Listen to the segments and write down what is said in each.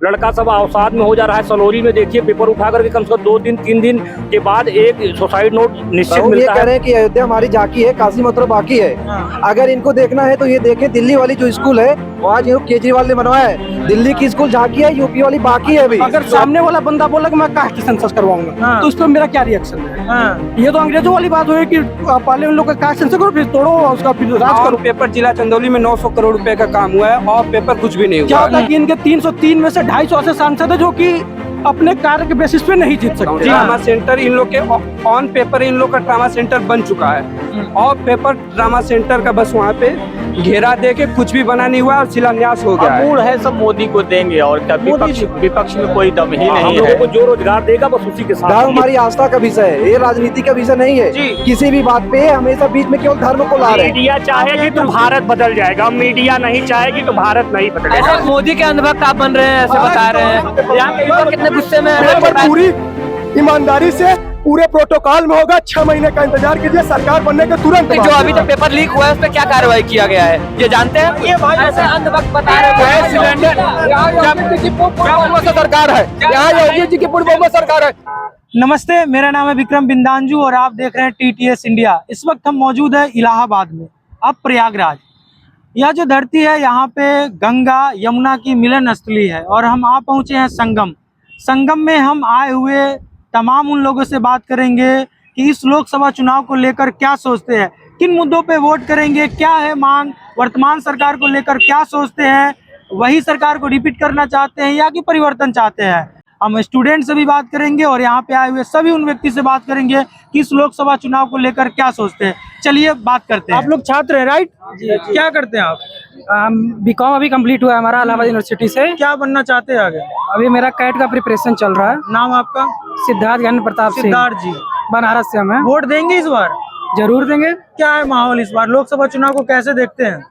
लड़का सब अवसाद में हो जा रहा है। सलोरी में देखिए पेपर उठा करके कम से कम 2 दिन 3 दिन के बाद एक सुसाइड नोट निश्चित मिलता कह है। रहे हैं कि अयोध्या हमारी झांकी है, काशी मथुरा बाकी है। अगर इनको देखना है तो ये देखें, दिल्ली वाली जो स्कूल है वहाँ जो केजरीवाल ने बनवाया है, दिल्ली की स्कूल झांकी है, यूपी वाली बाकी है। अभी अगर सामने वाला बंदा बोला कि मैं कास्ट सेंसस करवाऊंगा तो इस पर मेरा क्या रिएक्शन है? ये तो अंग्रेजों वाली बात हुई कि पहले उन लोग का कास्ट सेंसस करो, फिर तोड़ो और उसका फिर राज करो। पेपर जिला चंदौली में 900 करोड़ रुपए का काम हुआ है और पेपर कुछ भी नहीं क्या हुआ। होता है कि इनके 303 में से 250 ऐसे सांसद है जो कि अपने कार्य के बेसिस पे नहीं जीत सकते। ड्रामा सेंटर इन लोग के ऑन पेपर इन लोग का ड्रामा सेंटर बन चुका है। ऑफ पेपर ड्रामा सेंटर का बस वहाँ पे घेरा दे के कुछ भी बना नहीं हुआ और शिलान्यास हो गया मूड है सब मोदी को देंगे और क्या विपक्ष में कोई दम ही नहीं है। को जो रोजगार देगा बस उसी के साथ। धर्म हमारी आस्था का विषय है, ये राजनीति का विषय नहीं है। किसी भी बात पे हमेशा बीच में केवल धर्म को ला रहे हैं। मीडिया चाहेगी तो भारत बदल जाएगा, मीडिया नहीं चाहेगी तो भारत नहीं बदलेगा। मोदी के अंधभक्त आप बन रहे हैं, ऐसे बता रहे हैं। यहाँ के युवा कितने गुस्से में पूरी ईमानदारी से पूरे प्रोटोकॉल में होगा। 6 महीने का इंतजार कीजिए, सरकार बनने के तुरंत जो अभी तक पेपर लीक हुआ है उस पर क्या कार्रवाई किया गया है ये जानते हैं? ये भाई ऐसे अंधभक्त बता रहे हैं। सरकार है यहाँ, योगी जी की पूरी बहुमत सरकार है। नमस्ते, मेरा नाम है विक्रम बिंदांजू और आप देख रहे हैं TTS इंडिया। इस वक्त हम मौजूद है इलाहाबाद में, अब प्रयागराज। यह जो धरती है यहाँ पे गंगा यमुना की मिलन स्थली है और हम आ पहुँचे हैं संगम। संगम में हम आए हुए तमाम उन लोगों से बात करेंगे कि इस लोकसभा चुनाव को लेकर क्या सोचते हैं, किन मुद्दों पे वोट करेंगे, क्या है मांग, वर्तमान सरकार को लेकर क्या सोचते हैं, वही सरकार को रिपीट करना चाहते हैं या कि परिवर्तन चाहते हैं। हम स्टूडेंट से भी बात करेंगे और यहाँ पे आए हुए सभी उन व्यक्ति से बात करेंगे कि इस लोकसभा चुनाव को लेकर क्या सोचते हैं। चलिए बात करते हैं। आप लोग छात्र हैं, राइट? क्या करते हैं आप? बीकॉम अभी कंप्लीट हुआ है हमारा इलाहाबाद यूनिवर्सिटी से। क्या बनना चाहते हैं आगे? अभी मेरा कैट का प्रिपरेशन चल रहा है। नाम आपका? सिद्धार्थ ज्ञान प्रताप सिंह। सिद्धार्थ जी, बनारस से हम हैं। वोट देंगे इस बार? जरूर देंगे। क्या है माहौल इस बार लोकसभा चुनाव को कैसे देखते हैं?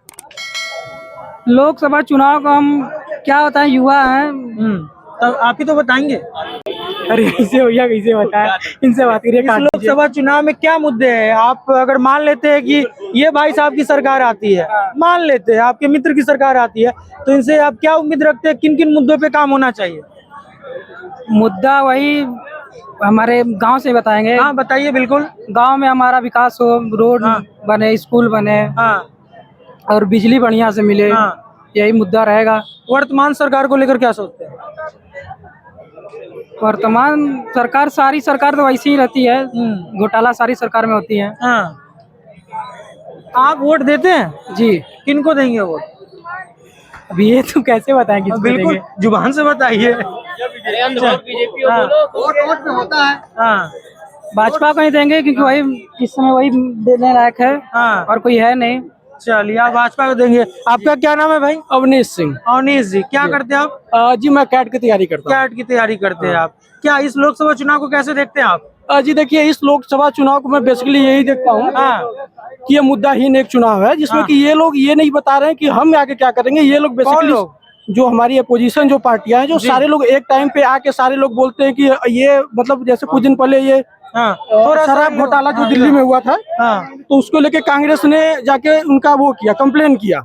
लोकसभा चुनाव को हम क्या बताएं, युवा हैं। तब आप ही तो बताएंगे। अरे कैसे भैया, कैसे बताएं, इनसे बात करिए। इस लोकसभा चुनाव में क्या मुद्दे हैं? आप अगर मान लेते हैं कि ये भाई साहब की सरकार आती है, मान लेते हैं आपके मित्र की सरकार आती है, तो इनसे आप क्या उम्मीद रखते हैं, किन किन मुद्दों पे काम होना चाहिए? मुद्दा वही हमारे गांव से बताएंगे। हाँ बताइए। बिल्कुल, गांव में हमारा विकास हो, रोड बने, स्कूल बने और बिजली बढ़िया से मिले, यही मुद्दा रहेगा। वर्तमान सरकार को लेकर क्या सोचते हैं? वर्तमान सरकार, सारी सरकार तो वैसी ही रहती है, घोटाला सारी सरकार में होती है। आप वोट देते हैं? जी। किनको देंगे वोट? अभी ये तो कैसे बताएं किसको बिल्कुल देंगे? जुबान से बताइए। भाजपा को ही देंगे क्योंकि वही इस समय वही देने लायक है और कोई है नहीं। चलिए, आप भाजपा को देंगे। आपका क्या नाम है भाई? अवनीश सिंह। अवनीश जी, क्या करते हैं आप? जी मैं कैट की तैयारी करता हूँ। कैट की तैयारी करते हैं आप। क्या इस लोकसभा चुनाव को कैसे देखते हैं आप? जी देखिए, इस लोकसभा चुनाव को मैं बेसिकली यही देखता हूँ कि ये मुद्दाहीन एक चुनाव है जिसमें कि ये लोग ये नहीं बता रहे हैं कि हम आगे क्या करेंगे। ये लोग बेसिकली जो हमारी अपोजिशन जो पार्टियां हैं, जो सारे लोग एक टाइम पे आके सारे लोग बोलते हैं कि ये मतलब जैसे कुछ दिन पहले ये शराब घोटाला जो दिल्ली में हुआ था, तो उसको लेके कांग्रेस ने जाके उनका वो किया, कंप्लेन किया।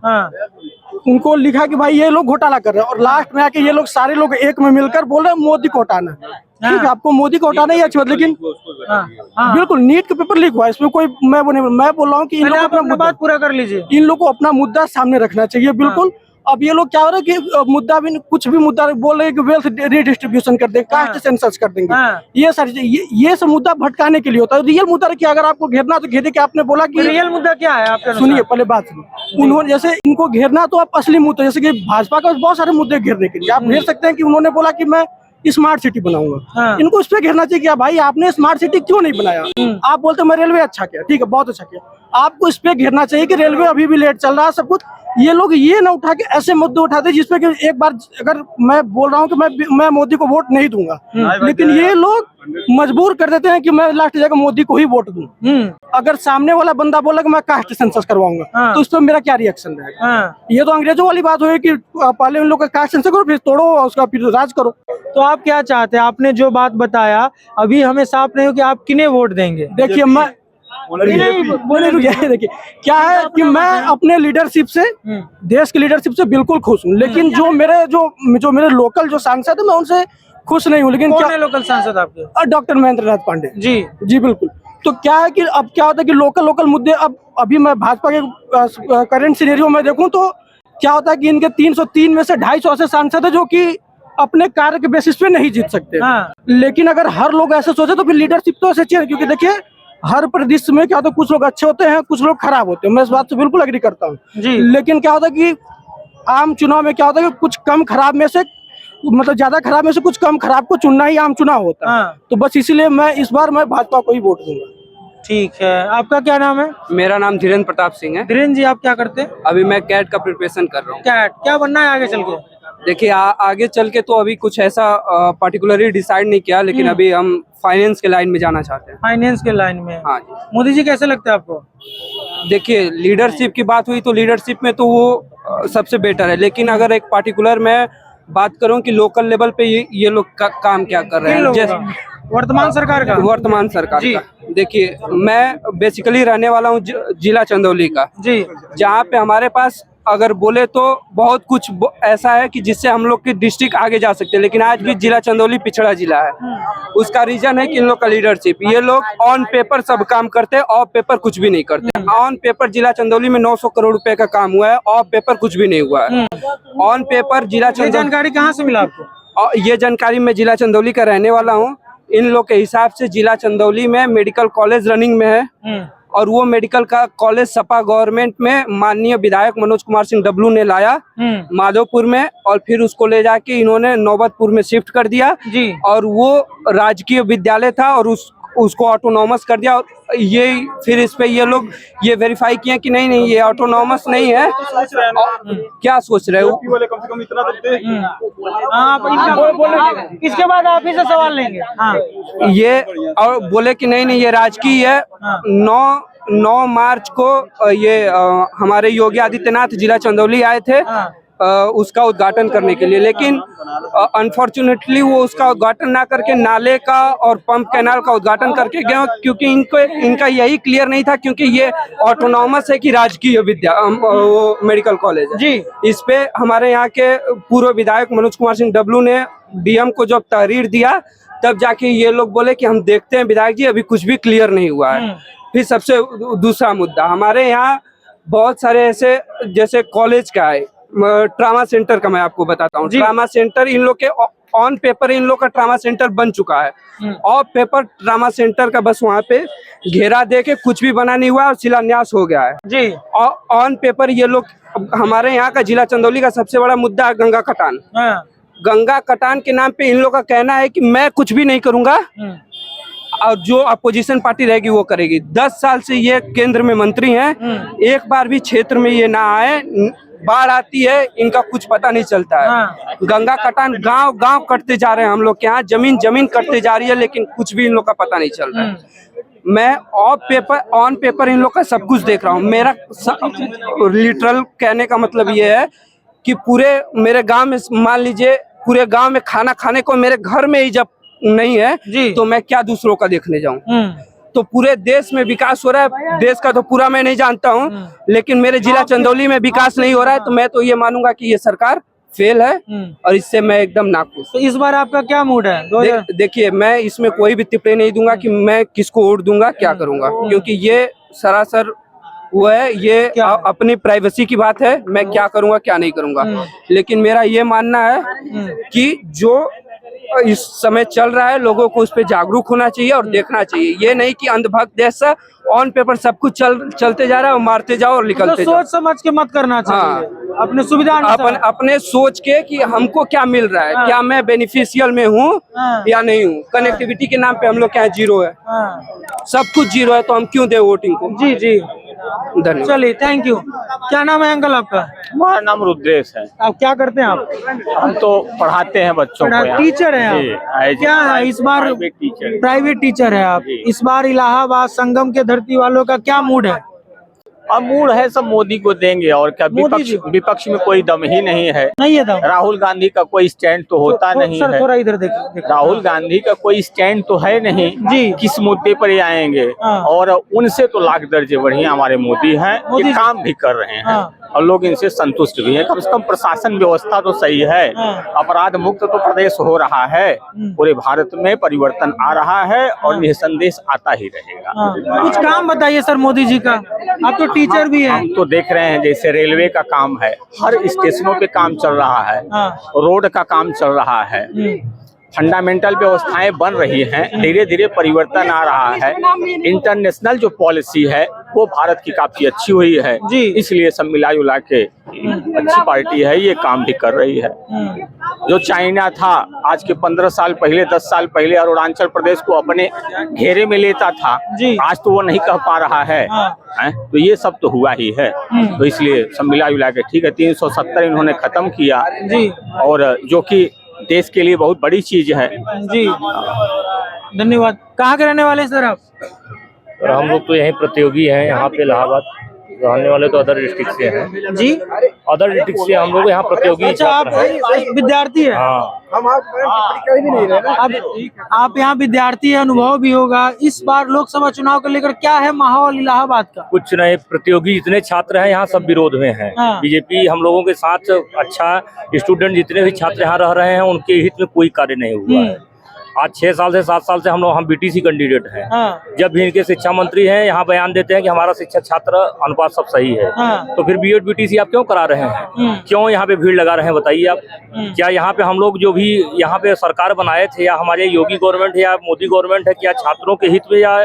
उनको लिखा कि भाई ये लोग घोटाला कर रहे हैं और लास्ट में आके ये लोग सारे लोग एक में मिलकर बोल रहे हैं मोदी को हटाना। ठीक है, आपको मोदी को हटाना ही अच्छी बात, लेकिन बिल्कुल नीट का पेपर लीक हुआ, इसमें कोई मैं बोल रहा हूँ कि इन लोग अपना बात पूरा कर लीजिए। इन लोग को अपना मुद्दा सामने रखना चाहिए। बिल्कुल। अब ये लोग क्या हो रहा है कि मुद्दा भी कुछ भी मुद्दा बोल रहे हैं कि वेल्थ रिडिस्ट्रीब्यूशन कर देंगे, कास्ट सेंसस कर देंगे, ये सारी ये सब मुद्दा भटकाने के लिए होता है। रियल मुद्दा क्या, अगर आपको घेरना तो घेरे। क्या आपने बोला कि रियल मुद्दा क्या है आपका? सुनिए पहले बात सुनिए। उन्होंने जैसे इनको घेरना तो आप असली मुद्दा, जैसे कि भाजपा का बहुत सारे मुद्दे घेरने के लिए आप घेर सकते हैं कि उन्होंने बोला कि मैं स्मार्ट सिटी बनाऊंगा। इनको इस पे घेरना चाहिए कि भाई आपने स्मार्ट सिटी क्यों नहीं बनाया। आप बोलते मैं रेलवे अच्छा किया, ठीक है, बहुत अच्छा किया। आपको इस पे घेरना चाहिए कि रेलवे अभी भी लेट चल रहा है सब कुछ। ये लोग ये ना उठा के ऐसे मुद्दे उठाते जिसपे कि एक बार अगर मैं बोल रहा हूँ कि मैं मोदी को वोट नहीं दूंगा, लेकिन ये लोग मजबूर कर देते हैं कि मैं लास्ट जगह मोदी को ही वोट दूं। अगर सामने वाला बंदा बोला कि मैं कास्ट सेंसस करवाऊंगा तो उस पर मेरा क्या रिएक्शन रहेगा? ये तो अंग्रेजों वाली बात हुई कि पहले उन लोग का कास्ट सेंसस करो, फिर तोड़ो और उसका फिर राज करो। तो आप क्या चाहते हैं? आपने जो बात बताया अभी हमें साफ नहीं हो कि आप किन्हें वोट देंगे। देखिए बोले रुकिए, देखिए क्या है कि मैं अपने लीडरशिप से, देश की लीडरशिप से बिल्कुल खुश हूँ, लेकिन जो मेरे लोकल जो सांसद है मैं उनसे खुश नहीं हूँ। लेकिन कौन है लोकल सांसद आपके? डॉक्टर महेंद्र नाथ पांडे जी बिल्कुल। तो क्या है कि अब क्या होता है कि लोकल मुद्दे, अब अभी मैं भाजपा के करंट सिनेरियो में देखूं तो क्या होता है कि इनके 303 में से 250 ऐसे सांसद है जो कि अपने कार्य के बेसिस पे नहीं जीत सकते। लेकिन अगर हर लोग ऐसे सोचे तो फिर लीडरशिप तो ऐसे चाहिए, क्योंकि देखिए हर परिदृश्य में क्या होता है, कुछ लोग अच्छे होते हैं, कुछ लोग खराब होते हैं, मैं इस बात से बिल्कुल एग्री करता हूँ। लेकिन क्या होता है कि आम चुनाव में क्या होता है कि कुछ कम खराब में से, मतलब ज्यादा खराब में से कुछ कम खराब को चुनना ही आम चुनाव होता है। तो बस इसीलिए मैं इस बार भाजपा को ही वोट दूंगा। ठीक है, आपका क्या नाम है? मेरा नाम धीरेन्द्र प्रताप सिंह है। धीरेन्द्र जी, आप क्या करते हैं? अभी मैं कैट का प्रिपरेशन कर रहा हूँ। कैट क्या बनना है आगे चल के? देखिए आगे चल के तो अभी कुछ ऐसा पर्टिकुलरली डिसाइड नहीं किया, लेकिन अभी हम फाइनेंस के लाइन में जाना चाहते हैं। फाइनेंस के लाइन में? हाँ जी। मोदी जी कैसे लगता है आपको? देखिए लीडरशिप की बात हुई तो लीडरशिप में तो वो सबसे बेटर है, लेकिन अगर एक पार्टिकुलर मैं बात करूं कि लोकल लेवल पे ये लोग काम क्या कर रहे हैं, जैसे वर्तमान सरकार का देखिए मैं बेसिकली रहने वाला हूं जिला चंदौली का जी, जहां पे हमारे पास अगर बोले तो बहुत कुछ ऐसा है कि जिससे हम लोग की डिस्ट्रिक्ट आगे जा सकते हैं, लेकिन आज भी जिला चंदौली पिछड़ा जिला है। उसका रीजन है कि इन लोग का लीडरशिप, ये लोग ऑन पेपर सब काम करते हैं, ऑफ पेपर कुछ भी नहीं करते। ऑन पेपर जिला चंदौली में 900 करोड़ रुपए का काम हुआ है, ऑफ पेपर कुछ भी नहीं हुआ है। ऑन पेपर जिला चंदौली। जानकारी कहाँ से मिला आपको? ये जानकारी मैं जिला चंदौली का रहने वाला हूँ। इन लोग के हिसाब से जिला चंदौली में मेडिकल कॉलेज रनिंग में है, और वो मेडिकल का कॉलेज सपा गवर्नमेंट में माननीय विधायक मनोज कुमार सिंह डब्लू ने लाया माधोपुर में, और फिर उसको ले जाके इन्होंने नौबतपुर में शिफ्ट कर दिया जी, और वो राजकीय विद्यालय था और उसको ऑटोनॉमस कर दिया। और ये फिर इस पे ये लोग ये वेरीफाई किए कि नहीं ये ऑटोनॉमस नहीं है। क्या सोच रहे हो? इसके बाद आप ही से सवाल लेंगे। ये और बोले कि नहीं ये राजकीय है। 9 मार्च को ये हमारे योगी आदित्यनाथ जिला चंदौली आए थे उसका उद्घाटन करने के लिए, लेकिन अनफॉर्चुनेटली वो उसका उद्घाटन ना करके नाले का और पंप कैनाल का उद्घाटन करके गए, क्योंकि इनका यही क्लियर नहीं था, क्योंकि ये ऑटोनॉमस है कि राजकीय वो मेडिकल कॉलेज है जी। इस पे हमारे यहाँ के पूर्व विधायक मनोज कुमार सिंह डब्लू ने डीएम को जब तहरीर दिया, तब जाके ये लोग बोले कि हम देखते हैं विधायक जी, अभी कुछ भी क्लियर नहीं हुआ है। फिर सबसे दूसरा मुद्दा, हमारे यहाँ बहुत सारे ऐसे जैसे कॉलेज का है, ट्रामा सेंटर का मैं आपको बताता हूँ। ट्रामा सेंटर इन लोग के ऑन पेपर इन लोग का ट्रामा सेंटर बन चुका है, ऑफ पेपर ट्रामा सेंटर का बस वहाँ पे घेरा दे के कुछ भी बना नहीं हुआ और शिलान्यास हो गया है जी। ऑन पेपर ये लोग, हमारे यहाँ का जिला चंदौली का सबसे बड़ा मुद्दा है गंगा कटान। गंगा कटान के नाम पे इन लोग का कहना है कि मैं कुछ भी नहीं करूंगा और जो अपोजिशन पार्टी रहेगी वो करेगी। 10 साल से ये केंद्र में मंत्री हैं, एक बार भी क्षेत्र में ये ना आए, बाढ़ आती है इनका कुछ पता नहीं चलता है। गंगा कटान गांव कटते जा रहे हैं, हम लोग के यहाँ जमीन कटते जा रही है, लेकिन कुछ भी इन लोग का पता नहीं चल रहा है। मैं ऑन पेपर इन लोग का सब कुछ देख रहा हूँ। मेरा लिटरल कहने का मतलब ये है कि पूरे मेरे गांव में, मान लीजिए पूरे गांव में खाना खाने को मेरे घर में ही जब नहीं है तो मैं क्या दूसरों का देखने जाऊं। तो पूरे देश में विकास हो रहा है, देश का तो पूरा मैं नहीं जानता हूं, लेकिन मेरे जिला चंदौली में विकास नहीं हो रहा है, तो मैं तो ये मानूंगा कि ये सरकार फेल है और इससे मैं एकदम नाखुश। तो इस बार आपका क्या मूड है? देखिए मैं इसमें कोई भी टिप्पणी नहीं दूंगा कि मैं किसको वोट दूंगा, क्या करूंगा, क्योंकि ये सरासर वो है, ये अपनी प्राइवेसी की बात है, मैं क्या करूंगा क्या नहीं करूंगा। लेकिन मेरा ये मानना है कि जो इस समय चल रहा है लोगों को उस पर जागरूक होना चाहिए और देखना चाहिए। ये नहीं कि अंधभक्त जैसा ऑन पेपर सब कुछ चलते जा रहा है और मारते जाओ और निकलते जाओ। सोच समझ के मत करना चाहिए। अपने सुविधा अपने सोच के कि हमको क्या मिल रहा है, क्या मैं बेनिफिशियल में हूँ या नहीं हूँ। कनेक्टिविटी के नाम पे हम लोग क्या जीरो है, सब कुछ जीरो है, तो हम क्यों दे वोटिंग को। जी जी धन्यवाद। चलिए थैंक यू। क्या नाम है अंकल आपका? हमारा नाम रुद्रेश है। आप क्या करते हैं आप? हम तो पढ़ाते हैं बच्चों को। टीचर है आप? क्या है इस बार? प्राइवेट टीचर है आप। इस बार इलाहाबाद संगम के धरती वालों का क्या मूड है? अब मूड है सब मोदी को देंगे और क्या, विपक्ष में कोई दम ही नहीं है। नहीं है दम। राहुल गांधी का कोई स्टैंड तो होता नहीं सर है। थोड़ा इधर देखिए। राहुल गांधी का कोई स्टैंड तो है नहीं जी। किस मुद्दे पर ये आएंगे। हाँ। और उनसे तो लाख दर्जे बढ़िया हमारे मोदी हैं, ये काम भी कर रहे हैं। हाँ। और लोग इनसे संतुष्ट भी हैं। कम से कम प्रशासन व्यवस्था तो सही है। हाँ। अपराध मुक्त तो प्रदेश हो रहा है। पूरे भारत में परिवर्तन आ रहा है और यह संदेश आता ही रहेगा। कुछ काम बताइए सर मोदी जी का, आप तो टीचर भी हैं। हम तो देख रहे हैं जैसे रेलवे का काम है, हर स्टेशनों पे काम चल रहा है। रोड का काम चल रहा है, फंडामेंटल व्यवस्थाएं बन रही हैं, धीरे धीरे परिवर्तन आ रहा है। इंटरनेशनल जो पॉलिसी है वो भारत की काफी अच्छी हुई है जी। इसलिए सब मिला जुला के अच्छी पार्टी है, ये काम भी कर रही है। जो चाइना था आज के 15 साल पहले 10 साल पहले अरुणाचल प्रदेश को अपने घेरे में लेता था, आज तो वो नहीं कह पा रहा है। तो ये सब तो हुआ ही है। तो इसलिए सब मिला जुला के ठीक है। 370 इन्होंने खत्म किया जी, और जो कि देश के लिए बहुत बड़ी चीज है जी। धन्यवाद। कहाँ के रहने वाले हैं सर आप? और हम लोग तो यही प्रतियोगी हैं, यहाँ पे इलाहाबाद रहने वाले तो अदर डिस्ट्रिक्ट से हैं जी। अदर डिस्ट्रिक्ट से हम लोग यहाँ प्रतियोगी अच्छा, आप छात्र हैं। विद्यार्थी है? हाँ, हम कहीं भी नहीं रहे ना। आप यहाँ विद्यार्थी है, अनुभव भी होगा। इस बार लोकसभा चुनाव को लेकर क्या है माहौल इलाहाबाद का? कुछ नहीं, प्रतियोगी जितने छात्र हैं यहाँ सब विरोध में हैं। हाँ। बीजेपी हम लोगों के साथ अच्छा, स्टूडेंट जितने भी छात्र यहाँ रह रहे हैं उनके हित में कोई कार्य नहीं हुआ है। आज 6 साल से 7 साल से हम बीटीसी कैंडिडेट हैं। हाँ। जब भी इनके शिक्षा मंत्री हैं यहाँ बयान देते हैं कि हमारा शिक्षक छात्र अनुपात सब सही है। हाँ। तो फिर बीएड बीटीसी आप क्यों करा रहे हैं? क्यों यहाँ पे भीड़ लगा रहे हैं बताइए आप? क्या यहाँ पे हम लोग जो भी यहाँ पे सरकार बनाए थे, या हमारे योगी गवर्नमेंट है या मोदी गवर्नमेंट है, क्या छात्रों के हित में या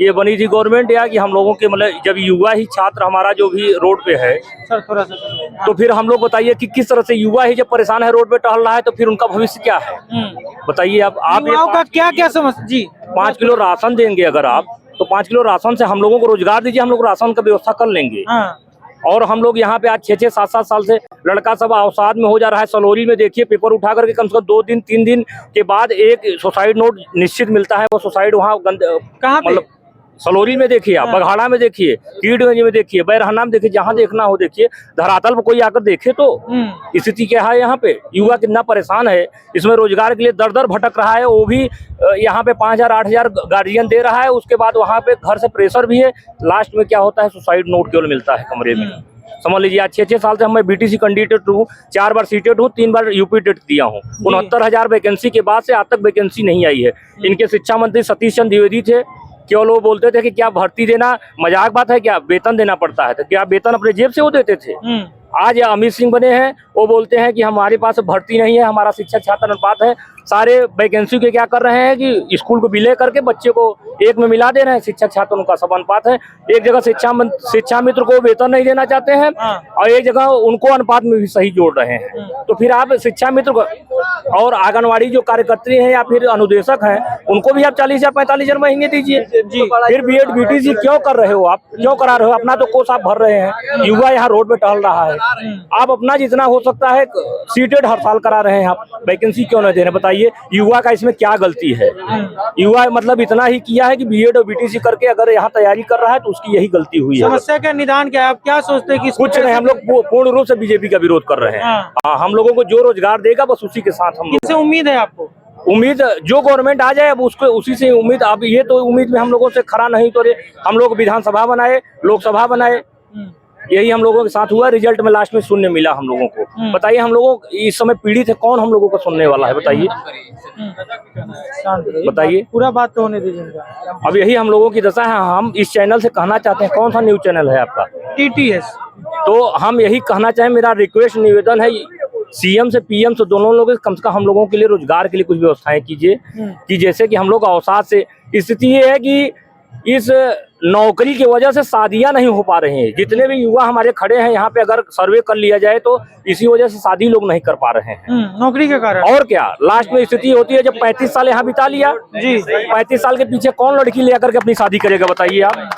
ये बनी थी गवर्नमेंट, या कि हम लोगों के मतलब जब युवा ही छात्र हमारा जो भी रोड पे है सर थोड़ा सा तो फिर हम लोग बताइए कि किस तरह से युवा ही जब परेशान है रोड पे टहल रहा है तो फिर उनका भविष्य क्या है बताइए आप? युवाओं का क्या क्या समस्या जी? 5 किलो राशन देंगे अगर आप, तो 5 किलो राशन से हम लोगों को रोजगार दीजिए, हम लोग राशन का व्यवस्था कर लेंगे। और हम लोग यहाँ पे आज 6-6, 7-7 साल से लड़का सब अवसाद में हो जा रहा है। सलोरी में देखिए पेपर उठा करके कम से कम 2 दिन 3 दिन के बाद एक सुसाइड नोट निश्चित मिलता है। वो सुसाइड वहाँ कहाँ पे? मतलब सलोरी में देखिए आप, बघाड़ा में देखिए, कीडगंज में देखिए, बैरहना में देखिए, जहाँ देखना हो देखिए। धरातल पर कोई आकर देखे तो स्थिति क्या है यहाँ पे। युवा कितना परेशान है, इसमें रोजगार के लिए दर दर भटक रहा है। वो भी यहाँ पे 5,000-8,000 गार्जियन दे रहा है, उसके बाद वहाँ पे घर से प्रेशर भी है। लास्ट में क्या होता है, सुसाइड नोट केवल मिलता है कमरे में। समझ लीजिए आज 6-6 साल से मैं बीटीसी कैंडिडेट हूँ, 4 बार सीटेट हूँ, 3 बार यूपी टेट दिया हूँ। 69,000 वैकेंसी के बाद से आज तक वैकेंसी नहीं आई है। इनके शिक्षा मंत्री सतीश चंद्र द्विवेदी थे, केवल वो बोलते थे कि क्या भर्ती देना मजाक बात है, क्या वेतन देना पड़ता है, तो क्या वेतन अपने जेब से वो देते थे। आज अमित सिंह बने हैं, वो बोलते हैं कि हमारे पास भर्ती नहीं है, हमारा शिक्षक छात्र अनुपात है। सारे वैकेंसी के क्या कर रहे हैं कि स्कूल को विलय करके बच्चे को एक में मिला दे रहे हैं। शिक्षक छात्रों का सब अनुपात है। एक जगह शिक्षा मित्र को वेतन नहीं देना चाहते हैं और एक जगह उनको अनुपात में भी सही जोड़ रहे हैं। तो फिर आप शिक्षा मित्र को और आंगनवाड़ी जो कार्यकर्त्री हैं या फिर अनुदेशक हैं उनको भी आप 40,000-45,000 महीने दीजिए। फिर बीएड बीटीसी क्यों कर रहे हो आप, क्यों करा रहे हो? अपना तो कोर्स आप भर रहे हैं, युवा यहाँ रोड पे टहल रहा है। आप अपना जितना हो सकता है सीटेड हर साल करा रहे हैं, आप वैकेंसी क्यों नहीं दे रहे? बताइए युवा का इसमें क्या गलती है? युवा मतलब इतना ही किया है कि बीएड और बीटीसी करके अगर यहाँ तैयारी कर रहा है तो उसकी यही गलती हुई है। समस्या का निदान क्या है? आप क्या सोचते हैं कि कुछ नहीं, हम लोग पूर्ण रूप से बीजेपी का विरोध कर रहे हैं। हाँ, हम लोगों को जो रोजगार देगा बस उसी के साथ हम किससे उम्मीद है आपको? उम्मीद जो गवर्नमेंट आ जाए अब उसको उसी से उम्मीद। अब ये तो उम्मीद में हम लोगों से खरा नहीं तो हम लोग विधानसभा बनाए, लोकसभा बनाए, यही हम लोगों के साथ हुआ। रिजल्ट में लास्ट में शून्य मिला हम लोगों को। बताइए हम लोगों इस समय पीड़ित है, कौन हम लोगों को सुनने वाला है बताइए? बताइए, पूरा बात तो होने दीजिए। अब यही हम लोगों की दशा है। हम इस चैनल से कहना चाहते हैं, कौन सा न्यूज चैनल है आपका? टीटीएस। तो हम यही कहना चाहें, मेरा रिक्वेस्ट निवेदन है सीएम से पीएम से दोनों लोग कम से कम हम लोगों के लिए रोजगार के लिए कुछ व्यवस्थाएं कीजिए कि जैसे कि हम लोग अवसाद से, स्थिति ये है कि इस नौकरी की वजह से शादियां नहीं हो पा रही हैं। जितने भी युवा हमारे खड़े हैं यहाँ पे अगर सर्वे कर लिया जाए तो इसी वजह से शादी लोग नहीं कर पा रहे हैं नौकरी के कारण। और क्या लास्ट में स्थिति होती है जब 35 साल यहाँ बिता लिया जी, 35 साल के पीछे कौन लड़की ले आकर के अपनी शादी करेगा बताइए आप?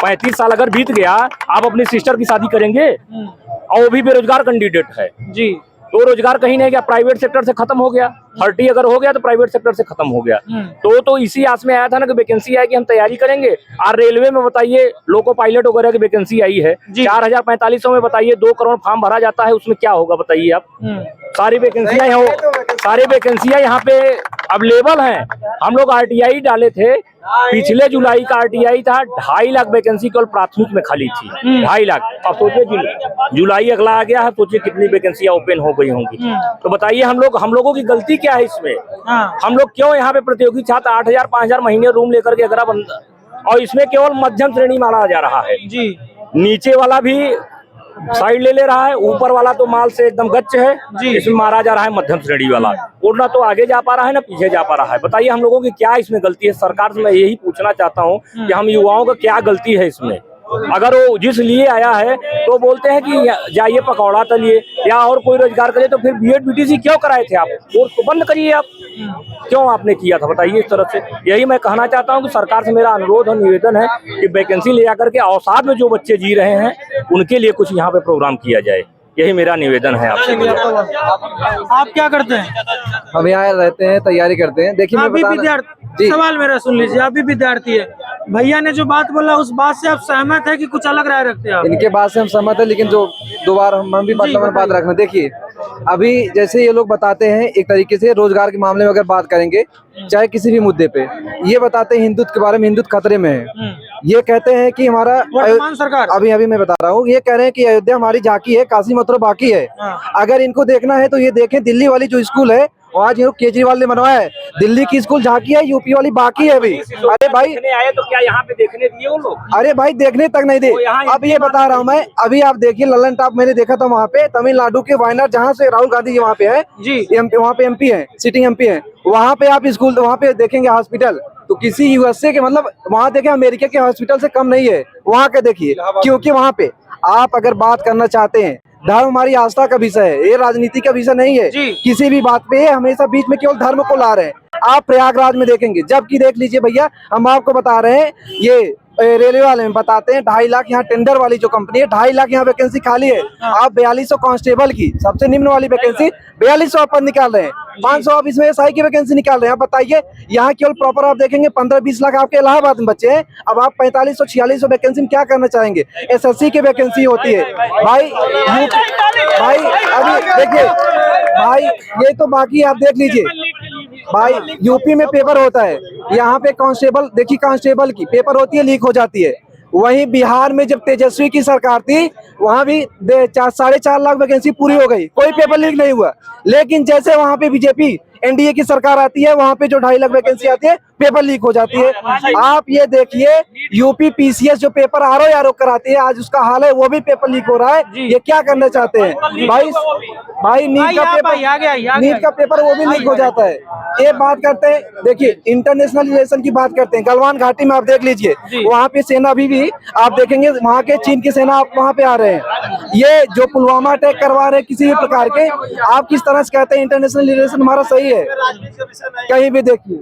35 साल अगर बीत गया, आप अपनी सिस्टर की शादी करेंगे और वो भी बेरोजगार कैंडिडेट है जी, तो रोजगार कहीं नहीं गया, प्राइवेट सेक्टर से खत्म हो गया। 30 अगर हो गया तो प्राइवेट सेक्टर से खत्म हो गया। तो इसी आस में आया था ना कि वैकेंसी आएगी, हम तैयारी करेंगे। और रेलवे में बताइए लोको पायलट वगैरह की वैकेंसी आई है 4,4500 में, बताइए 2 करोड़ फॉर्म भरा जाता है, उसमें क्या होगा बताइए आप। सारी वैकेंसियां यहाँ पे अवेलेबल हैं। हम लोग RTI डाले थे, पिछले जुलाई का RTI था, 2.5 लाख वैकेंसी केवल प्राथमिक में खाली थी, 2.5 लाख। अब सोचिए जुलाई अगला आ गया है, सोचिए कितनी वैकेंसियां ओपन हो गई होंगी। तो बताइए हम लोगों की गलती क्या है इसमें? हम लोग क्यों यहाँ पे प्रतियोगी छात्र 8,000 5,000 महीने रूम लेकर के अगर बंदा, और इसमें केवल मध्यम श्रेणी माना जा रहा है जी। नीचे वाला भी साइड ले रहा है, ऊपर वाला तो माल से एकदम गच्च है जी। इसमें मारा जा रहा है मध्यम श्रेणी वाला, और ना तो आगे जा पा रहा है ना पीछे जा पा रहा है। बताइए हम लोगों की क्या इसमें गलती है? सरकार से मैं यही पूछना चाहता हूँ कि हम युवाओं का क्या गलती है इसमें? अगर वो जिस लिए आया है तो बोलते हैं कि जाइए पकौड़ा तलिए या और कोई रोजगार करिए, तो फिर BEd BTC क्यों कराए थे आप? कोर्स को बंद करिए आप, क्यों आपने किया था बताइए इस तरफ से? यही मैं कहना चाहता हूं कि सरकार से मेरा अनुरोध और निवेदन है कि वैकेंसी ले जाकर के अवसाद में जो बच्चे जी रहे हैं उनके लिए कुछ यहाँ पे प्रोग्राम किया जाए। यही मेरा निवेदन है आपसे। आप क्या करते हैं? हम यहाँ रहते हैं, तैयारी करते हैं। देखिए अभी विद्यार्थी, सवाल मेरा सुन लीजिए, अभी विद्यार्थी है, भैया ने जो बात बोला उस बात से आप सहमत है कि कुछ अलग राय रखते हैं आप? इनके बात से हम सहमत है, लेकिन जो दो बार हम भी बात रखना। देखिए अभी जैसे ये लोग बताते हैं, एक तरीके से रोजगार के मामले में अगर बात करेंगे, चाहे किसी भी मुद्दे पे, ये बताते हैं हिंदुत्व के बारे में, हिंदुत्व खतरे में है। ये कहते हैं कि हमारा वर्तमान सरकार, अभी मैं बता रहा हूँ, ये कह रहे हैं कि अयोध्या हमारी झांकी है, काशी मथुरा बाकी है। अगर इनको देखना है तो ये देखें, दिल्ली वाली जो स्कूल है आज केजरीवाल ने बनवाया है, दिल्ली की स्कूल झांकी है, यूपी वाली बाकी है अभी। अरे भाई आए तो क्या यहाँ पे देखने दिए वो लोग? अरे भाई देखने तक नहीं दे। अब ये बता रहा हूँ मैं, अभी आप देखिए लल्लन टॉप मैंने देखा था वहाँ पे, तमिलनाडु के वायनाड, जहाँ से राहुल गांधी जी वहाँ पे है जी, वहाँ पे MP है, सिटिंग MP है। वहाँ पे आप स्कूल, वहाँ पे देखेंगे हॉस्पिटल तो किसी USA के, मतलब वहाँ देखे अमेरिका के हॉस्पिटल से कम नहीं है वहाँ के। देखिए क्योंकि वहाँ पे आप अगर बात करना चाहते हैं, धर्म हमारी आस्था का विषय है, ये राजनीति का विषय नहीं है। किसी भी बात पे हमेशा बीच में केवल धर्म को ला रहे हैं। आप प्रयागराज में देखेंगे, जबकि देख लीजिए भैया, हम आपको बता रहे हैं, ये रेलवे वाले में बताते हैं 2.5 लाख यहाँ टेंडर वाली जो कंपनी है, 2.5 लाख यहाँ वैकेंसी खाली है। आप 4200 कांस्टेबल की सबसे निम्न वाली वैकेंसी 4200 आप निकाल रहे हैं, 500 आप इसमें SI की वैकेंसी निकाल रहे हैं। आप बताइए यहाँ केवल प्रॉपर आप देखेंगे 15-20 लाख आपके इलाहाबाद में बच्चे हैं। अब आप 4500-4600 वैकेंसी में क्या करना चाहेंगे? SSC की वैकेंसी होती है भाई। अभी देखिए भाई, ये तो बाकी आप देख लीजिए भाई, यूपी में पेपर होता है, यहाँ पे कांस्टेबल, देखिए कांस्टेबल की पेपर होती है, लीक हो जाती है। वहीं बिहार में जब तेजस्वी की सरकार थी, वहाँ भी 4.5 लाख वैकेंसी पूरी हो गई, कोई पेपर लीक नहीं हुआ। लेकिन जैसे वहाँ पे BJP NDA की सरकार आती है, वहाँ पे जो 2.5 लाख वैकेंसी आती है, पेपर लीक हो जाती है। आप ये देखिए यूपी PCS जो पेपर RO कराती है, आज उसका हाल है, वो भी पेपर लीक हो रहा है। ये क्या करना चाहते हैं भाई? नीट का पेपर वो भी लीक हो जाता है। ये बात करते हैं, देखिए इंटरनेशनल रिलेशन की बात करते हैं, गलवान घाटी में आप देख लीजिए, वहाँ पे सेना भी आप देखेंगे, वहाँ के चीन की सेना आप वहाँ पे आ रहे हैं। ये जो पुलवामा अटैक करवा रहे हैं किसी भी प्रकार के, आप किस तरह से कहते हैं इंटरनेशनल रिलेशन हमारा सही है? कहीं भी देखिए,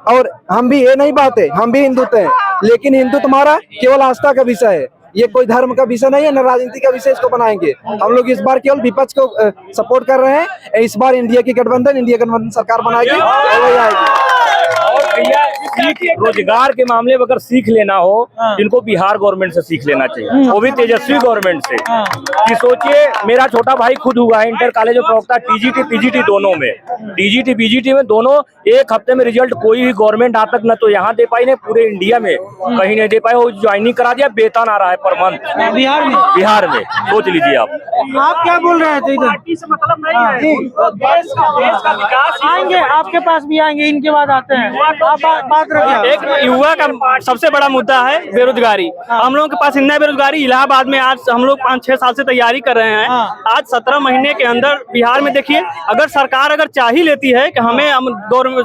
और हम भी, ये नहीं बात है, हम भी हिंदुत्व हैं, लेकिन हिंदुत्व हमारा केवल आस्था का विषय है, ये कोई धर्म का विषय नहीं है, न राजनीति का विषय इसको बनाएंगे। हम लोग इस बार केवल विपक्ष को सपोर्ट कर रहे हैं। इस बार इंडिया गठबंधन सरकार बनाएगी और वही आएगी। और भैया रोजगार के मामले में अगर सीख लेना हो, इनको बिहार गवर्नमेंट से सीख लेना चाहिए, वो भी तेजस्वी गवर्नमेंट से। कि सोचिए, मेरा छोटा भाई खुद हुआ है इंटर कॉलेज में प्रवक्ता, TGT PGT दोनों में, TGT BGT में दोनों एक हफ्ते में रिजल्ट कोई भी गवर्नमेंट आज तक न तो यहाँ दे पाई, न पूरे इंडिया में कहीं नहीं दे पाए। वो ज्वाइनिंग करा दिया, वेतन आ रहा है पर मंथ बिहार में। सोच लीजिए आप क्या बोल रहे थे? पार्टी से मतलब नहीं है, देश का विकास आएंगे, आपके पास भी आएंगे, इनके बाद आते हैं। आप बात रखिए। एक युवा का सबसे बड़ा मुद्दा है बेरोजगारी। हम लोगों के पास इतना बेरोजगारी, इलाहाबाद में आज हम लोग 5-6 साल से तैयारी कर रहे हैं। आज 17 महीने के अंदर बिहार में देखिए, अगर सरकार चाह ही लेती है कि हमें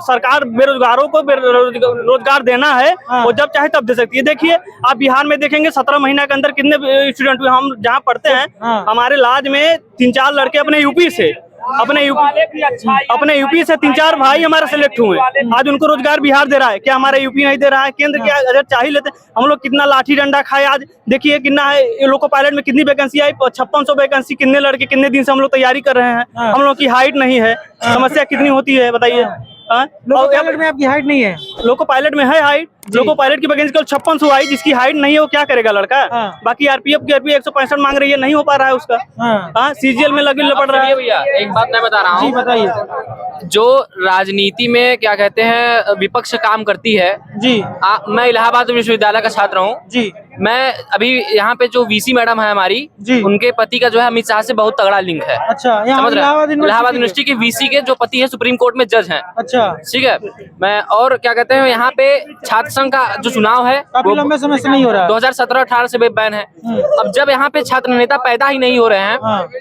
सरकार बेरोजगारों को रोजगार देना है, वो जब चाहे तब दे सकती है। देखिए आप बिहार में देखेंगे 17 महीने के अंदर कितने स्टूडेंट, हम जहाँ पढ़ते हैं हमारे लाज में 3-4 लड़के अपने यूपी से अपने यूपी से 3-4 भाई हमारे सिलेक्ट हुए, आज उनको रोजगार बिहार दे रहा है। क्या हमारा यूपी नहीं दे रहा है? केंद्र क्या अगर चाह ही लेते, हम लोग कितना लाठी डंडा खाए। आज देखिए कितना है, लोको पायलट में कितनी वैकेंसी आई, 5600 वैकेंसी। कितने लड़के कितने दिन से हम लोग तैयारी कर रहे हैं, हम लोग की हाइट नहीं है। समस्या कितनी होती है बताइए। लोको पायलट में आपकी हाइट नहीं है? लोको पायलट में है हाइट, लोको पायलट की वैकेंसी कल 5600 आई। जिसकी हाइट नहीं है वो क्या करेगा लड़का? बाकी आरपीएफ की 165 मांग रही है, नहीं हो पा रहा है उसका। हाँ, सीजीएल में लगे पड़ रहा है। भैया एक बात मैं बता रहा हूँ, जी बताइए। जो राजनीति में क्या कहते हैं विपक्ष काम करती है जी, मैं इलाहाबाद विश्वविद्यालय का छात्र हूँ जी, मैं अभी यहाँ पे जो वीसी मैडम है हमारी जी, उनके पति का जो है अमित शाह से बहुत तगड़ा लिंक है। अच्छा, यहाँ समझ रहे हैं? इलाहाबाद इलाहाबाद यूनिवर्सिटी के वीसी के जो पति है सुप्रीम कोर्ट में जज हैं। अच्छा, ठीक है। मैं और क्या कहते हैं यहाँ पे छात्र संघ का जो चुनाव है काफी लंबे समय से नहीं हो रहा है। 2017-18 से बैन है। अब जब यहाँ पे छात्र नेता पैदा ही नहीं हो रहे हैं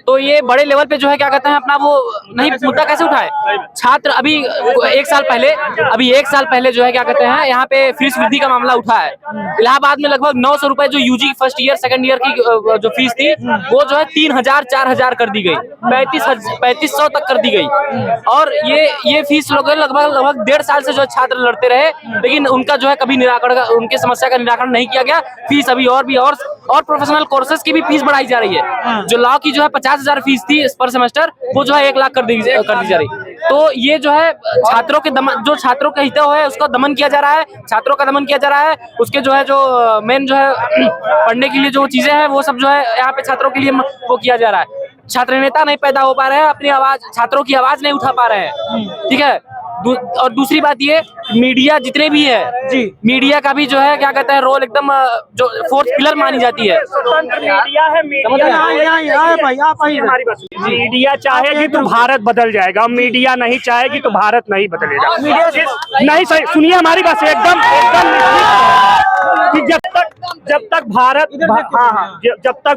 तो ये बड़े लेवल पे जो है क्या कहते हैं अपना वो नहीं मुद्दा कैसे उठाए? छात्र अभी एक साल पहले जो है क्या कहते हैं यहाँ पे फीस वृद्धि का मामला उठा है। इलाहाबाद में लगभग 900 रुपए जो UG first year second year की जो फीस थी वो जो है 3000-4000 कर दी गई, 3500 तक कर दी गई। और ये फीस लगभग 1.5 साल से जो है छात्र लड़ते रहे, लेकिन उनका जो है कभी निराकरण, उनके समस्या का निराकरण नहीं किया गया। फीस अभी और प्रोफेशनल कोर्सेज की भी फीस बढ़ाई जा रही है। जो लॉ की जो है 50,000 फीस थी पर सेमेस्टर, वो जो है 1 लाख कर दी जा रही। तो ये जो है छात्रों के जो छात्रों के हित है उसका दमन किया जा रहा है, छात्रों का दमन किया जा रहा है। उसके जो है जो मेन जो है पढ़ने के लिए जो चीजें हैं वो सब जो है यहाँ पे छात्रों के लिए वो किया जा रहा है। छात्र नेता नहीं पैदा हो पा रहे हैं, अपनी आवाज, छात्रों की आवाज नहीं उठा पा रहे हैं। ठीक है। और दूसरी बात ये, मीडिया जितने भी है जी, मीडिया का भी जो है क्या कहते हैं रोल एकदम जो फोर्थ पिलर मानी जाती है। मीडिया है, मीडिया चाहेगी तो भारत बदल जाएगा, मीडिया नहीं चाहेगी तो भारत नहीं बदलेगा। नहीं सही, सुनिए हमारी बात से एकदम कि जब तक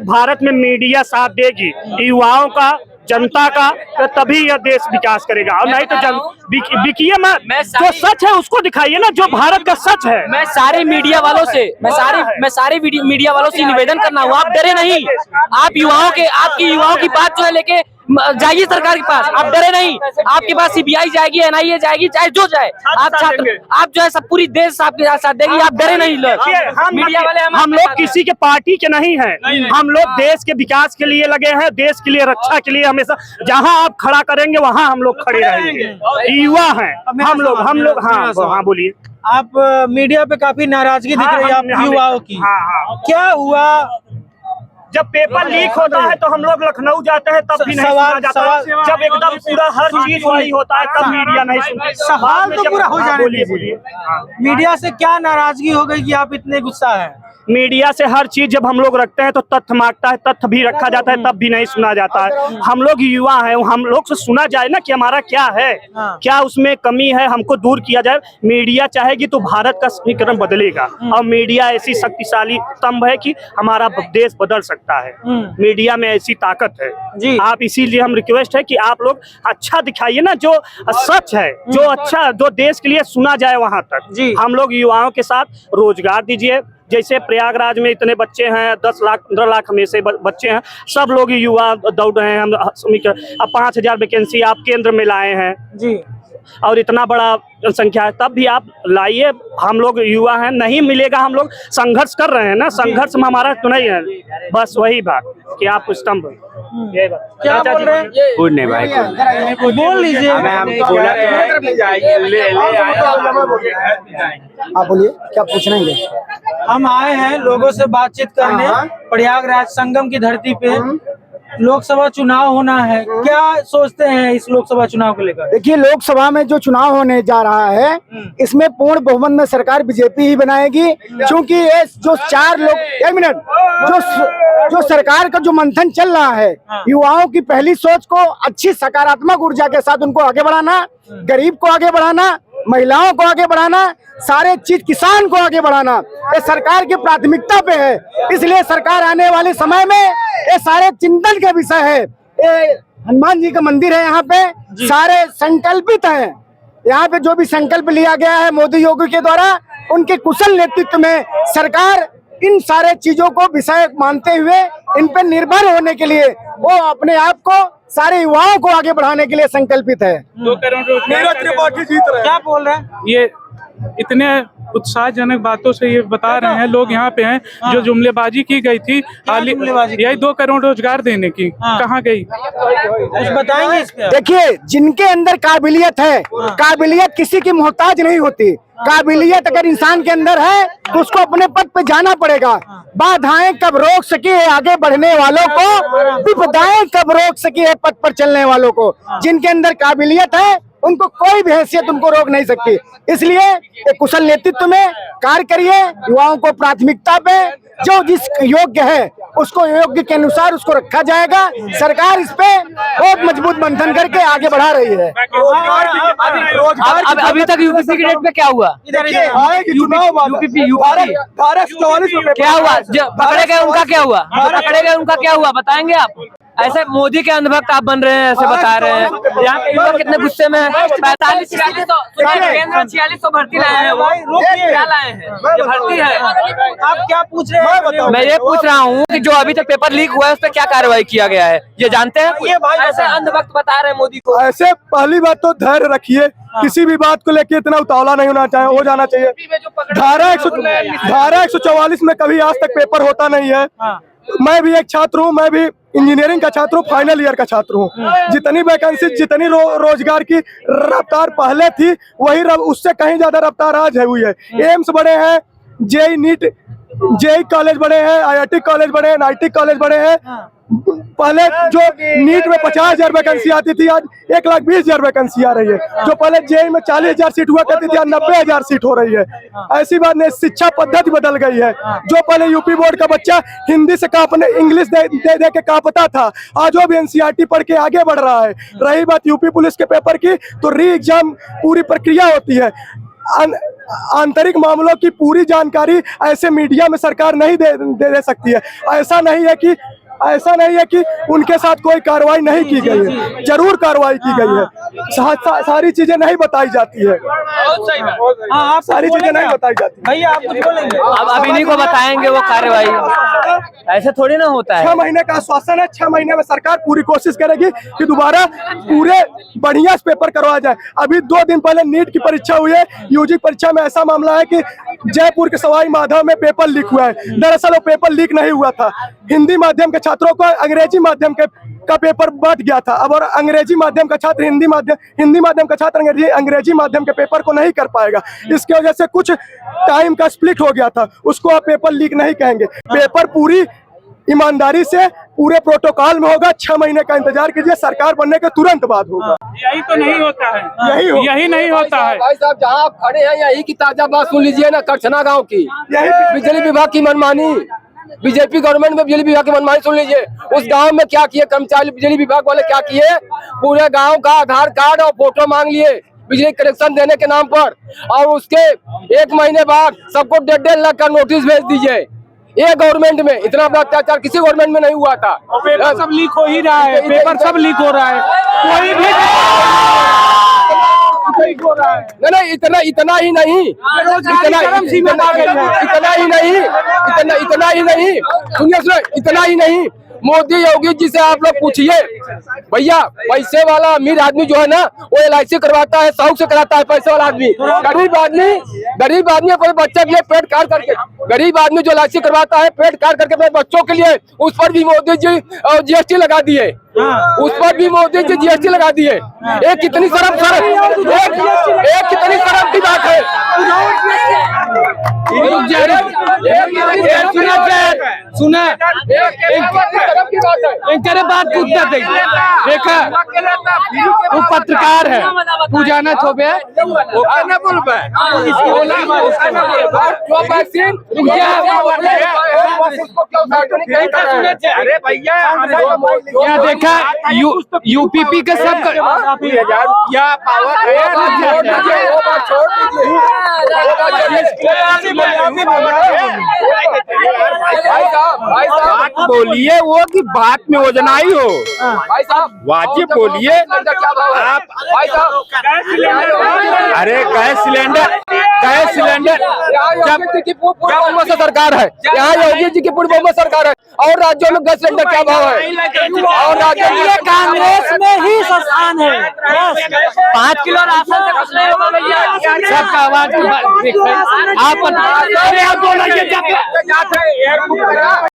भारत में मीडिया साथ देगी युवाओं का, जनता का, तो तभी यह देश विकास करेगा। और नहीं तो बिकिए जो सच है उसको दिखाइए ना, जो भारत का सच है। मैं सारे मीडिया वालों से मीडिया वालों से निवेदन करना हूँ, आप डरे नहीं। आपकी युवाओं की बात जो है लेके जाइए सरकार के पास, आप डरे नहीं। आपके पास सीबीआई जाएगी, एनआईए जाएगी, चाहे जो जाए, आप जो है सब पूरी देश आपके साथ देगी, आप डरे नहीं। मीडिया वाले हम लोग किसी के पार्टी के नहीं हैं, हम लोग देश के विकास के लिए लगे हैं, देश के लिए, रक्षा के लिए। हमेशा जहां आप खड़ा करेंगे वहां हम लोग खड़े रहेंगे। युवा हैं हम लोग। हाँ बोलिए। आप मीडिया पे काफी नाराजगी दिख रही है आप युवाओं की, क्या हुआ? जब पेपर लीक होता है तो हम लोग लखनऊ जाते हैं तब भी नहीं सुना जाता है। जब एकदम पूरा हर चीज वही होता है तब मीडिया नहीं सुनता। सवाल तो पूरा हो जाने दीजिए। मीडिया से क्या नाराजगी हो गई कि आप इतने गुस्सा हैं? मीडिया से हर चीज जब हम लोग रखते हैं तो तथ्य मांगता है, तथ्य भी रखा जाता है तब भी नहीं सुना जाता है। हम लोग युवा हैं, हम लोग से सुना जाए ना कि हमारा क्या है, क्या उसमें कमी है, हमको दूर किया जाए। मीडिया चाहेगी तो भारत का समीकरण बदलेगा, और मीडिया ऐसी शक्तिशाली स्तंभ है कि हमारा देश बदल सकता है। मीडिया में ऐसी ताकत है जी। आप इसीलिए हम रिक्वेस्ट है कि आप लोग अच्छा दिखाइए ना, जो सच है, जो अच्छा, जो देश के लिए सुना जाए वहां तक। हम लोग युवाओं के साथ रोजगार दीजिए। जैसे प्रयागराज में इतने बच्चे हैं, 10 लाख 15 लाख में से बच्चे हैं, सब लोग युवा दौड़ रहे हैं। हम अब 5000 वैकेंसी आप केंद्र में लाए हैं जी, और इतना बड़ा जनसंख्या है, तब भी आप लाइए। हम लोग युवा हैं, नहीं मिलेगा, हम लोग संघर्ष कर रहे हैं ना, संघर्ष में हमारा तो नहीं है। बस वही बात कि आप स्तंभ क्या बोल रहे हैं? कुछ नहीं भाई, बोल लीजिए। आप बोलिए, क्या पूछना है? हम आए हैं लोगों से बातचीत करने, प्रयागराज संगम की धरती पे लोकसभा चुनाव होना है, क्या सोचते हैं इस लोकसभा चुनाव को लेकर? देखिए, लोकसभा में जो चुनाव होने जा रहा है इसमें पूर्ण बहुमत में सरकार बीजेपी ही बनाएगी, क्योंकि ये जो 4 लोग, एक मिनट, जो सरकार का जो मंथन चल रहा है, युवाओं की पहली सोच को अच्छी सकारात्मक ऊर्जा के साथ उनको आगे बढ़ाना, गरीब को आगे बढ़ाना, महिलाओं को आगे बढ़ाना, सारे चीज, किसान को आगे बढ़ाना, ये सरकार की प्राथमिकता पे है। इसलिए सरकार आने वाले समय में ये सारे चिंतन के विषय है। ये हनुमान जी का मंदिर है, यहाँ पे सारे संकल्पित हैं। यहाँ पे जो भी संकल्प लिया गया है मोदी योगी के द्वारा, उनके कुशल नेतृत्व में सरकार इन सारे चीजों को विषय मानते हुए इन पर निर्भर होने के लिए वो अपने आप को सारे युवाओं को आगे बढ़ाने के लिए संकल्पित है। 2 करोड़ क्या बोल रहे हैं? ये इतने उत्साहजनक बातों से ये बता रहे हैं लोग यहाँ पे हैं जो जुमलेबाजी की गई थी यही 2 करोड़ रोजगार देने की कहाँ गई? कुछ बताएंगे इस पे? देखिए, जिनके अंदर काबिलियत है, काबिलियत किसी की मोहताज नहीं होती। काबिलियत अगर इंसान के अंदर है तो उसको अपने पद पे जाना पड़ेगा। बाधाएं कब रोक सकी है आगे बढ़ने वालों को, विपदाएं कब रोक सकी है पद पर चलने वालों को। जिनके अंदर काबिलियत है उनको कोई भी हैसियत उनको रोक नहीं सकती। इसलिए एक कुशल नेतृत्व में कार्य करिए, युवाओं को प्राथमिकता पे जो जिस योग्य है उसको योग्य के अनुसार उसको रखा जाएगा। सरकार इस पे बहुत मजबूत मंथन करके आगे बढ़ा रही है। अभी तक यूपीपी के डेट पे क्या हुआ? यूपीपी क्या हुआ? पकड़े गए उनका क्या हुआ? पकड़े गए उनका क्या हुआ बताएंगे आप? ऐसे मोदी के अंधभक्त आप बन रहे हैं, ऐसे बता रहे हैं। यहाँ के युवा कितने गुस्से में है। 4600 भर्ती लाए हैं, वो क्या लाए हैं? ये भर्ती है। आप क्या पूछ रहे हैं? मैं ये पूछ रहा हूँ कि जो अभी तक पेपर लीक हुआ है उस पर क्या कार्रवाई किया गया है, ये जानते हैं? ये भाई ऐसे अंधभक्त बता रहे हैं मोदी को। ऐसे पहली बात तो धैर्य रखिए, किसी भी बात को लेके इतना उतावला नहीं होना चाहिए, हो जाना चाहिए। धारा 144 में कभी आज तक पेपर होता नहीं है। मैं भी एक छात्र हूँ, मैं भी इंजीनियरिंग का छात्र हूँ, फाइनल ईयर का छात्र हूँ। जितनी वैकेंसी, जितनी रोजगार की रफ्तार पहले थी वही उससे कहीं ज्यादा रफ्तार आज है हुई है। एम्स बड़े हैं, जेई नीट जेई कॉलेज बड़े हैं, IIT कॉलेज बड़े हैं, NIT कॉलेज बड़े हैं। पहले जो नीट में 50,000 वैकेंसी आती थी आज 1,20,000 वैकेंसी आ रही है। जो पहले जेई में 40,000 सीट हुआ करती थी आज 90,000 सीट हो रही है। ऐसी बात नहीं, शिक्षा पद्धति बदल गई है। जो पहले यूपी बोर्ड का बच्चा हिंदी से कांपने, इंग्लिश दे के कांपता था, आज वो भी NCERT पढ़ के आगे बढ़ रहा है। रही बात यूपी पुलिस के पेपर की, तो री एग्जाम पूरी प्रक्रिया होती है। आंतरिक मामलों की पूरी जानकारी ऐसे मीडिया में सरकार नहीं दे सकती है। ऐसा नहीं है कि उनके साथ कोई कार्रवाई नहीं की गई है, जरूर कार्रवाई की गई है। सारी चीजें नहीं बताई जाती है। आप सारी चीजें नहीं बताई जाती। भैया आप कुछ बोलेंगे? अब इन्हीं को बताएंगे वो कार्रवाई, ऐसे थोड़ी ना होता है। 6 महीने का आश्वासन है, 6 महीने में सरकार पूरी कोशिश करेगी कि दोबारा पूरे बढ़िया पेपर करवाया जाए। अभी 2 दिन पहले नीट की परीक्षा हुई है। यूजी परीक्षा में ऐसा मामला है कि जयपुर के सवाई माधव में पेपर लीक हुआ है। दरअसल वो पेपर लीक नहीं हुआ था, हिंदी माध्यम के छात्रों को अंग्रेजी माध्यम का पेपर बट गया था। अब और अंग्रेजी माध्यम का छात्र हिंदी माध्यम का छात्र अंग्रेजी माध्यम के पेपर को नहीं कर पाएगा। इसकी वजह से कुछ टाइम का स्प्लिट हो गया था, उसको आप पेपर लीक नहीं कहेंगे। पेपर पूरी ईमानदारी से पूरे प्रोटोकॉल में होगा। 6 महीने का इंतजार कीजिए, सरकार बनने के तुरंत बाद होगा। यही तो नहीं होता है, यही नहीं होता है। भाई साहब जहाँ आप खड़े हैं यही की ताजा बात सुन लीजिए ना, करछना गाँव की बिजली विभाग की मनमानी, बीजेपी गवर्नमेंट में बिजली विभाग की मनमानी सुन लीजिए। उस गांव में क्या किए कर्मचारी बिजली विभाग वाले, क्या किए? पूरे गांव का आधार कार्ड और फोटो मांग लिए बिजली कनेक्शन देने के नाम पर, और उसके 1 महीने बाद सबको 1.5 लाख का नोटिस भेज दीजिए। ये गवर्नमेंट में इतना बड़ा अत्याचार किसी गवर्नमेंट में नहीं हुआ था। पेपर सब लीक हो ही रहा है, पेपर सब लीक हो रहा है, कोई भी नहीं, इतना ही नहीं, सुनिए, इतना ही नहीं। मोदी योगी जी से आप लोग पूछिए भैया, पैसे वाला अमीर आदमी जो है ना वो LIC करवाता है, शौक से कराता है। पैसे वाला आदमी, गरीब आदमी कोई बच्चे के लिए पेट काट करके, गरीब आदमी जो LIC करवाता है पेट काट करके अपने बच्चों के लिए, उस पर भी मोदी जी GST लगा दिए। उस पर भी मोदी जी GST लगा दिए। एक कितनी शर्म की बात है। सुना बात को उत्तर दे। देखा वो पत्रकार है, तू जाना छोबे क्या देखा यूपीपी के सब बात बोलिए, वो की बात में वजना ही हो भाई साहब, वाजिब बोलिए आप। भाई साहब, अरे गैस सिलेंडर गैस सिलेंडर जब सरकार है, यहाँ योगी जी की पूर्व बहुमत सरकार है, और राज्यों में गैस सिलेंडर क्या भाव है, और राज्यों में कांग्रेस में ही स्थान है। 5 किलो राशन से कुछ नहीं होगा भैया, सबका आवाज आप